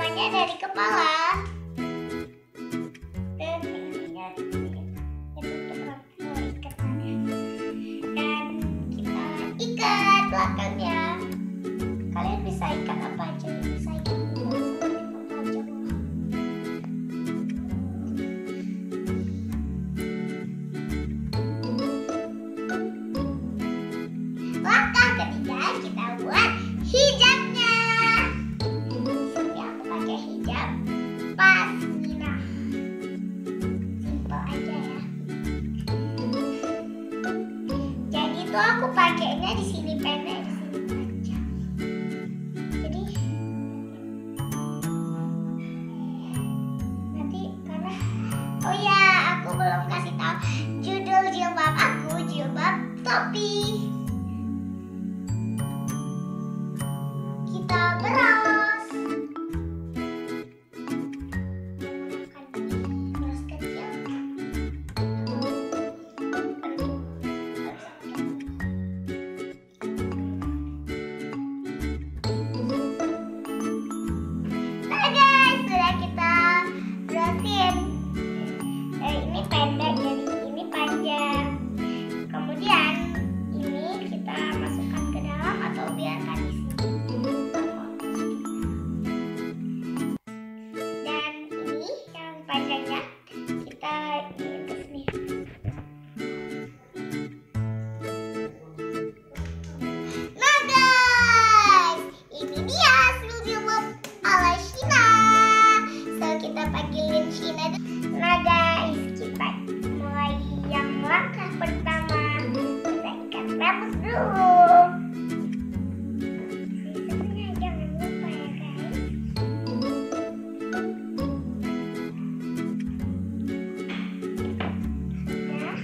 pertamanya dari kepala. Dan ininya untuk ikatannya. Dan kita ikat belakangnya. Kalian bisa ikat apa aja, bisa ikat apa aja. Langkah ketiga kita buat hijabnya. Disini aku pakai hijab pasmina. Simple aja ya. Jadi tuh aku pakainya di sini pendek, di sini panjang. Jadi nanti karena oh ya aku belum kasih tahu judul jilbab aku, jilbab topi. Kita beras. Beras kecil. Nah guys, sudah kita berasin. Ini pendek, jadi ini panjang. Kemudian ini kita masukkan ke dalam atau biarkan di sini. Dan ini yang panjangnya kita ini ke sini. Nah guys, ini dia hasil jilbab ala Cina. So kita panggilin Cina. Nah guys, kita mulai yang langkah pertama. Kita ikat rambut dulu. Sebenarnya jangan lupa ya guys. Nah.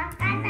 makanan.